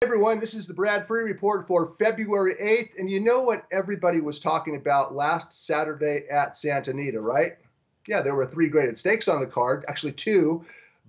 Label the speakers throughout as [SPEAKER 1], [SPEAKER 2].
[SPEAKER 1] Everyone, this is the Brad Free Report for February 8th. And you know what everybody was talking about last Saturday at Santa Anita, right? Yeah, there were 3 graded stakes on the card, actually 2.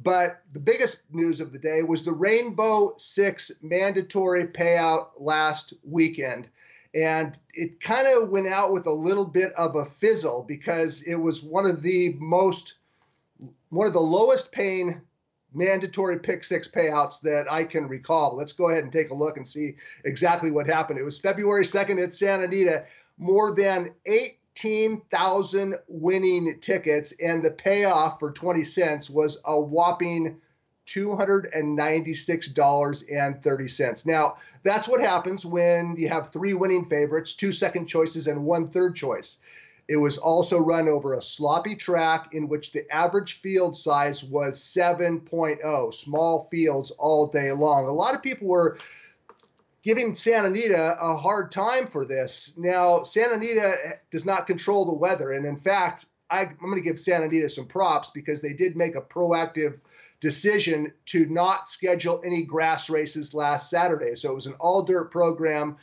[SPEAKER 1] But the biggest news of the day was the Rainbow Six mandatory payout last weekend. And it kind of went out with a little bit of a fizzle because it was one of the lowest paying mandatory pick six payouts that I can recall. Let's go ahead and take a look and see exactly what happened. It was February 2nd at Santa Anita, more than 18,000 winning tickets, and the payoff for 20 cents was a whopping $296.30. Now, that's what happens when you have 3 winning favorites, 2 second choices, and 1 third choice. It was also run over a sloppy track in which the average field size was 7.0, small fields all day long. A lot of people were giving Santa Anita a hard time for this. Now, Santa Anita does not control the weather. And in fact, I'm going to give Santa Anita some props because they did make a proactive decision to not schedule any grass races last Saturday. So it was an all-dirt program.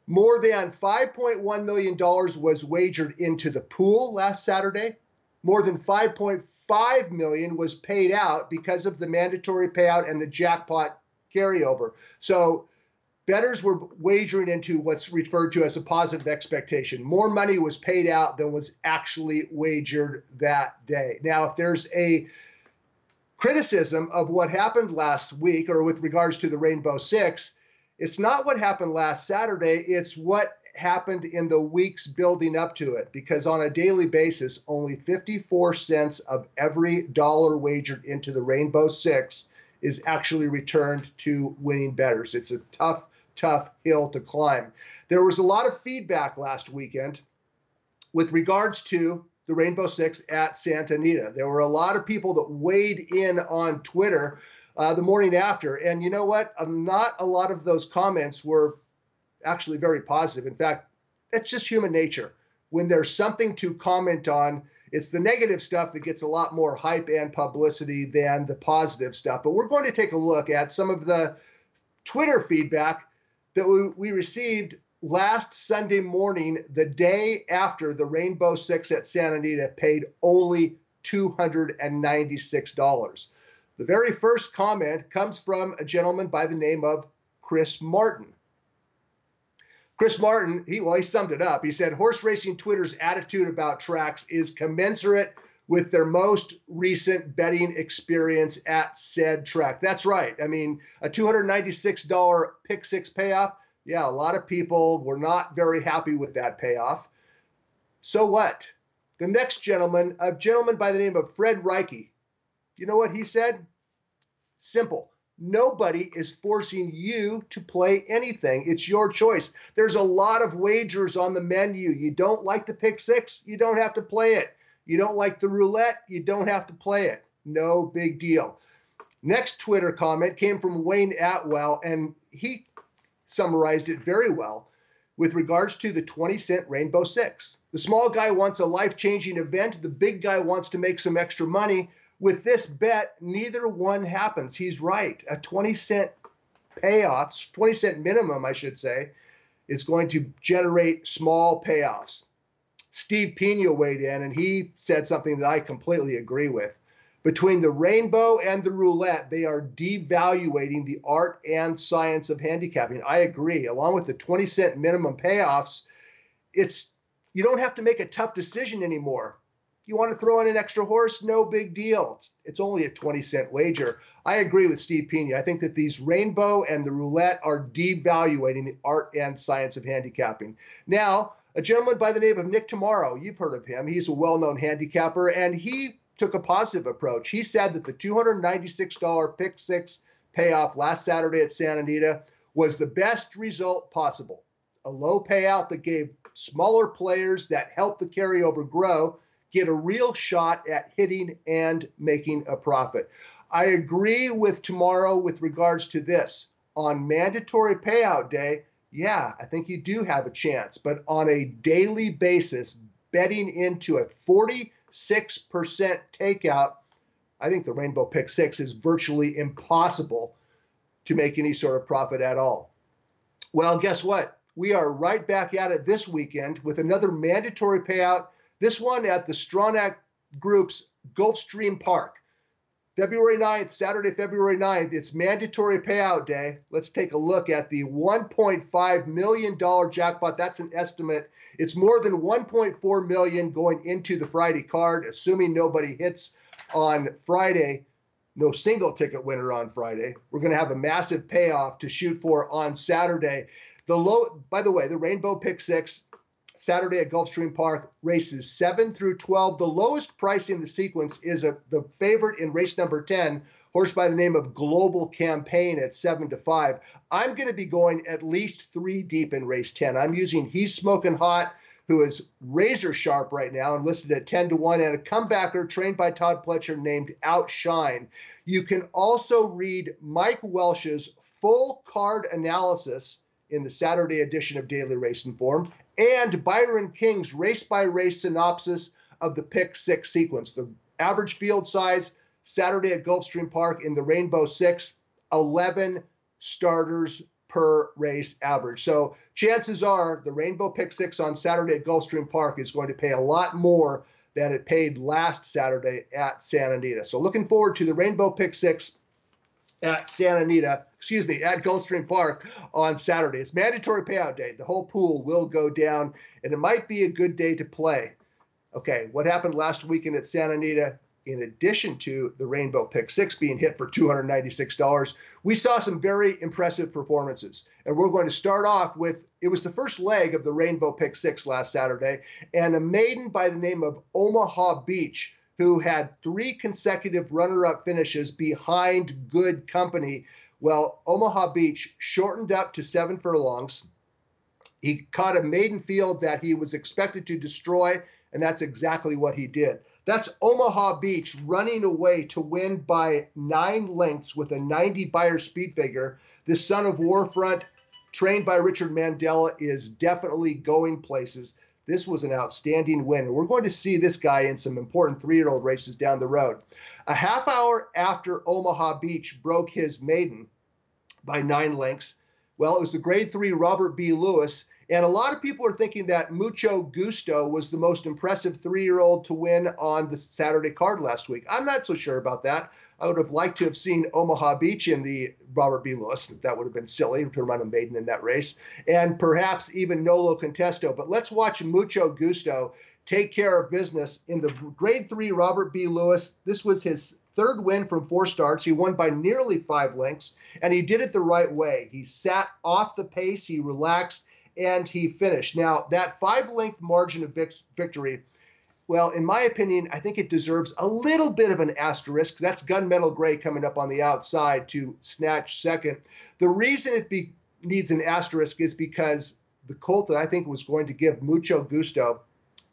[SPEAKER 1] More than $5.1 million was wagered into the pool last Saturday. More than $5.5 million was paid out because of the mandatory payout and the jackpot carryover. So bettors were wagering into what's referred to as a positive expectation. More money was paid out than was actually wagered that day. Now, if there's a criticism of what happened last week or with regards to the Rainbow Six, it's not what happened last Saturday, it's what happened in the weeks building up to it, because on a daily basis, only 54 cents of every dollar wagered into the Rainbow Six is actually returned to winning bettors. It's a tough hill to climb. There was a lot of feedback last weekend with regards to the Rainbow Six at Santa Anita. There were a lot of people that weighed in on Twitter the morning after. And you know what? Not a lot of those comments were actually very positive. In fact, it's just human nature. When there's something to comment on, it's the negative stuff that gets a lot more hype and publicity than the positive stuff. But we're going to take a look at some of the Twitter feedback that we received last Sunday morning, the day after the Rainbow Six at Santa Anita paid only $296. The very first comment comes from a gentleman by the name of Chris Martin. Chris Martin, he summed it up. He said, horse racing Twitter's attitude about tracks is commensurate with their most recent betting experience at said track. That's right. I mean, a $296 pick six payoff. Yeah, a lot of people were not very happy with that payoff. So what? The next gentleman, a gentleman by the name of Fred Reike, you know what he said? Simple. Nobody is forcing you to play anything. It's your choice. There's a lot of wagers on the menu. You don't like the pick six, you don't have to play it. You don't like the roulette, you don't have to play it. No big deal. Next Twitter comment came from Wayne Atwell, and he summarized it very well with regards to the 20-cent Rainbow Six. The small guy wants a life-changing event. The big guy wants to make some extra money. With this bet, neither one happens. He's right. A 20-cent payoff, 20-cent minimum, I should say, is going to generate small payoffs. Steve Pena weighed in, and he said something that I completely agree with. Between the rainbow and the roulette, they are devaluating the art and science of handicapping. I agree. Along with the 20-cent minimum payoffs, you don't have to make a tough decision anymore. You want to throw in an extra horse? No big deal. It's only a 20-cent wager. I agree with Steve Pena. I think that these rainbow and the roulette are devaluating the art and science of handicapping. Now, a gentleman by the name of Nick Tomorrow, you've heard of him. He's a well-known handicapper, and he took a positive approach. He said that the $296 pick six payoff last Saturday at Santa Anita was the best result possible. A low payout that gave smaller players that helped the carryover grow get a real shot at hitting and making a profit. I agree with Tomorrow with regards to this. On mandatory payout day, yeah, I think you do have a chance. But on a daily basis, betting into a 46% takeout, I think the Rainbow Pick Six is virtually impossible to make any sort of profit at all. Well, guess what? We are right back at it this weekend with another mandatory payout, this one at the Stronach Group's Gulfstream Park. February 9th, Saturday, February 9th, it's mandatory payout day. Let's take a look at the $1.5 million jackpot. That's an estimate. It's more than $1.4 million going into the Friday card, assuming nobody hits on Friday. No single ticket winner on Friday. We're going to have a massive payoff to shoot for on Saturday. By the way, the Rainbow Pick 6, Saturday at Gulfstream Park, races 7 through 12. The lowest price in the sequence is the favorite in race number 10, horse by the name of Global Campaign at 7-5. I'm going to be going at least 3 deep in race 10. I'm using He's Smoking Hot, who is razor sharp right now and listed at 10-1, and a comebacker trained by Todd Pletcher named Outshine. You can also read Mike Welsh's full card analysis in the Saturday edition of Daily Race Inform, and Byron King's race-by-race synopsis of the Pick 6 sequence. The average field size Saturday at Gulfstream Park in the Rainbow 6, 11 starters per race average. So chances are the Rainbow Pick 6 on Saturday at Gulfstream Park is going to pay a lot more than it paid last Saturday at Santa Anita. So looking forward to the Rainbow Pick 6 at Gulfstream Park on Saturday. It's mandatory payout day. The whole pool will go down, and it might be a good day to play. Okay, what happened last weekend at Santa Anita? In addition to the Rainbow Pick 6 being hit for $296, we saw some very impressive performances. And we're going to start off with, it was the first leg of the Rainbow Pick 6 last Saturday, and a maiden by the name of Omaha Beach, who had 3 consecutive runner-up finishes behind good company. Well, Omaha Beach shortened up to 7 furlongs. He caught a maiden field that he was expected to destroy, and that's exactly what he did. That's Omaha Beach running away to win by 9 lengths with a 90 Beyer speed figure. This son of Warfront, trained by Richard Mandela, is definitely going places. This was an outstanding win. We're going to see this guy in some important 3-year-old races down the road. A half hour after Omaha Beach broke his maiden by 9 lengths, well, it was the grade 3 Robert B. Lewis. And a lot of people are thinking that Mucho Gusto was the most impressive 3-year-old to win on the Saturday card last week. I'm not so sure about that. I would have liked to have seen Omaha Beach in the Robert B. Lewis. That would have been silly to run a maiden in that race. And perhaps even Nolo Contesto. But let's watch Mucho Gusto take care of business in the grade 3 Robert B. Lewis. This was his 3rd win from 4 starts. He won by nearly 5 lengths, and he did it the right way. He sat off the pace, he relaxed, and he finished. Now, that 5-length margin of victory, well, in my opinion, I think it deserves a little bit of an asterisk. That's Gunmetal Gray coming up on the outside to snatch second. The reason it needs an asterisk is because the colt that I think was going to give Mucho Gusto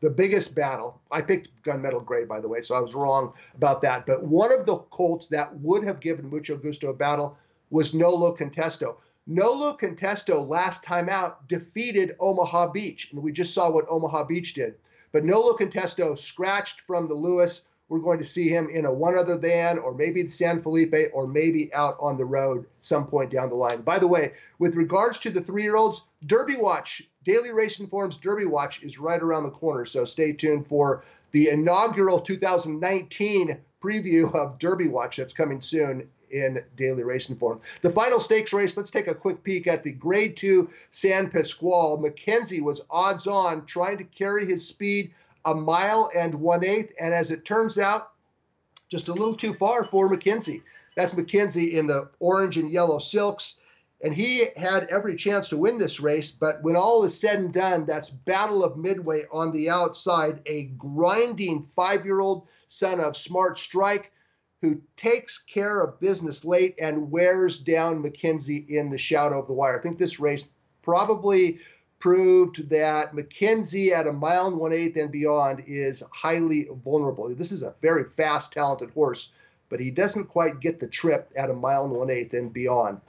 [SPEAKER 1] the biggest battle. I picked Gunmetal Gray, by the way, so I was wrong about that. But one of the colts that would have given Mucho Gusto a battle was Nolo Contesto. Nolo Contesto last time out defeated Omaha Beach, and we just saw what Omaha Beach did. But Nolo Contesto scratched from the Lewis. We're going to see him in a One Other Than, or maybe the San Felipe, or maybe out on the road at some point down the line. By the way, with regards to the 3-year-olds, Derby Watch, Daily Race Inform's Derby Watch is right around the corner, so stay tuned for the inaugural 2019 preview of Derby Watch that's coming soon in Daily Race Inform. The final stakes race, let's take a quick peek at the Grade 2 San Pasquale. McKenzie was odds on, trying to carry his speed 1 1/8 miles, and as it turns out, just a little too far for McKenzie. That's McKenzie in the orange and yellow silks, and he had every chance to win this race, but when all is said and done, that's Battle of Midway on the outside, a grinding 5-year-old son of Smart Strike, who takes care of business late and wears down McKenzie in the shadow of the wire. I think this race probably proved that McKenzie at 1 1/8 miles and beyond is highly vulnerable. This is a very fast, talented horse, but he doesn't quite get the trip at 1 1/8 miles and beyond.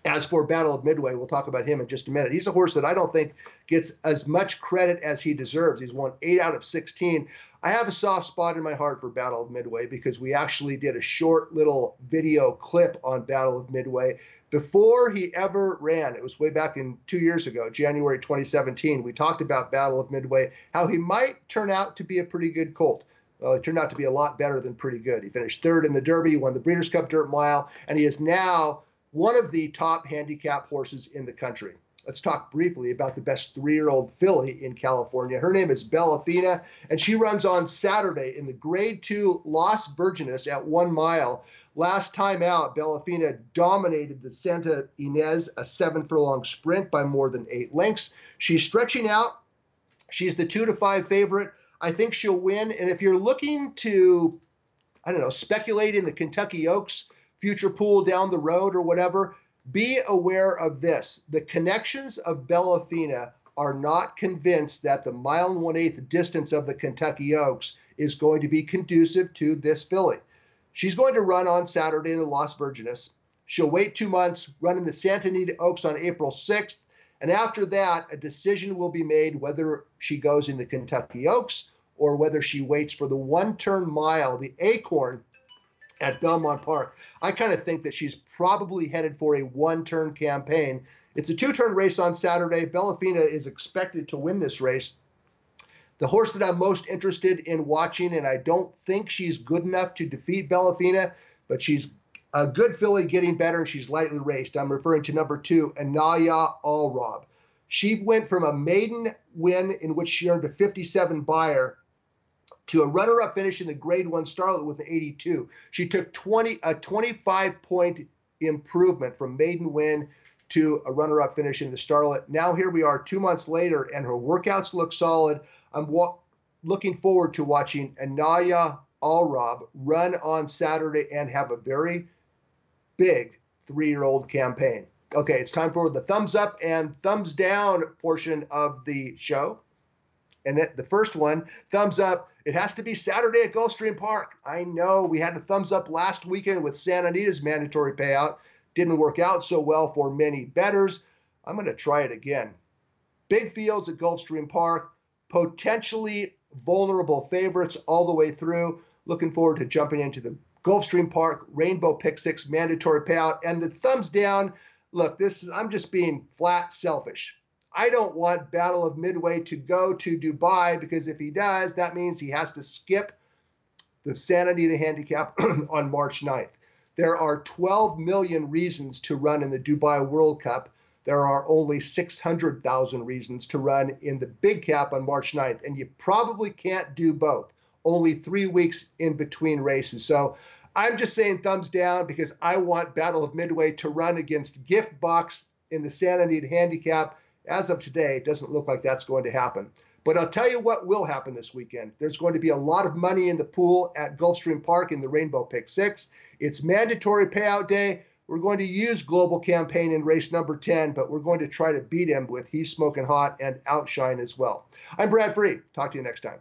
[SPEAKER 1] As for Battle of Midway, we'll talk about him in just a minute. He's a horse that I don't think gets as much credit as he deserves. He's won 8 out of 16. I have a soft spot in my heart for Battle of Midway because we actually did a short little video clip on Battle of Midway Before he ever ran, it was way back in 2 years ago, January 2017, we talked about Battle of Midway, how he might turn out to be a pretty good colt. Well, it turned out to be a lot better than pretty good. He finished third in the Derby, he won the Breeders' Cup Dirt Mile, and he is now one of the top handicap horses in the country. Let's talk briefly about the best 3-year-old filly in California. Her name is Bellafina, and she runs on Saturday in the Grade 2 Las Virgenes at 1 mile. Last time out, Bellafina dominated the Santa Ynez, a 7-furlong sprint by more than 8 lengths. She's stretching out. She's the 2-5 favorite. I think she'll win. And if you're looking to, speculate in the Kentucky Oaks future pool down the road or whatever, be aware of this. The connections of Bellafina are not convinced that the 1 1/8 distance of the Kentucky Oaks is going to be conducive to this filly. She's going to run on Saturday in the Las Virgenes. She'll wait 2 months, run in the Santa Anita Oaks on April 6th. And after that, a decision will be made whether she goes in the Kentucky Oaks or whether she waits for the 1-turn mile, the Acorn, at Belmont Park. I kind of think that she's probably headed for a 1-turn campaign. It's a 2-turn race on Saturday. Bellafina is expected to win this race. The horse that I'm most interested in watching, and I don't think she's good enough to defeat Bellafina, but she's a good filly getting better, and she's lightly raced. I'm referring to number 2, Anaya Allrob. She went from a maiden win in which she earned a 57 buyer to a runner-up finish in the Grade 1 Starlet with an 82. She took a 25-point improvement from maiden win to a runner-up finish in the Starlet. Now here we are 2 months later, and her workouts look solid. I'm looking forward to watching Anaya Allrob run on Saturday and have a very big 3-year-old campaign. Okay, it's time for the thumbs up and thumbs down portion of the show. And the first one, thumbs up, it has to be Saturday at Gulfstream Park. I know we had a thumbs up last weekend with Santa Anita's mandatory payout. Didn't work out so well for many bettors. I'm going to try it again. Big fields at Gulfstream Park, potentially vulnerable favorites all the way through. Looking forward to jumping into the Gulfstream Park Rainbow Pick 6 mandatory payout. And the thumbs down, look, I'm just being flat selfish. I don't want Battle of Midway to go to Dubai, because if he does, that means he has to skip the Santa Anita Handicap on March 9th. There are 12 million reasons to run in the Dubai World Cup. There are only 600,000 reasons to run in the Big Cap on March 9th, and you probably can't do both. Only 3 weeks in between races. So I'm just saying thumbs down, because I want Battle of Midway to run against Gift Box in the Santa Anita Handicap. As of today, it doesn't look like that's going to happen. But I'll tell you what will happen this weekend. There's going to be a lot of money in the pool at Gulfstream Park in the Rainbow Pick 6. It's mandatory payout day. We're going to use Global Campaign in race number 10, but we're going to try to beat him with He's Smoking Hot and Outshine as well. I'm Brad Free. Talk to you next time.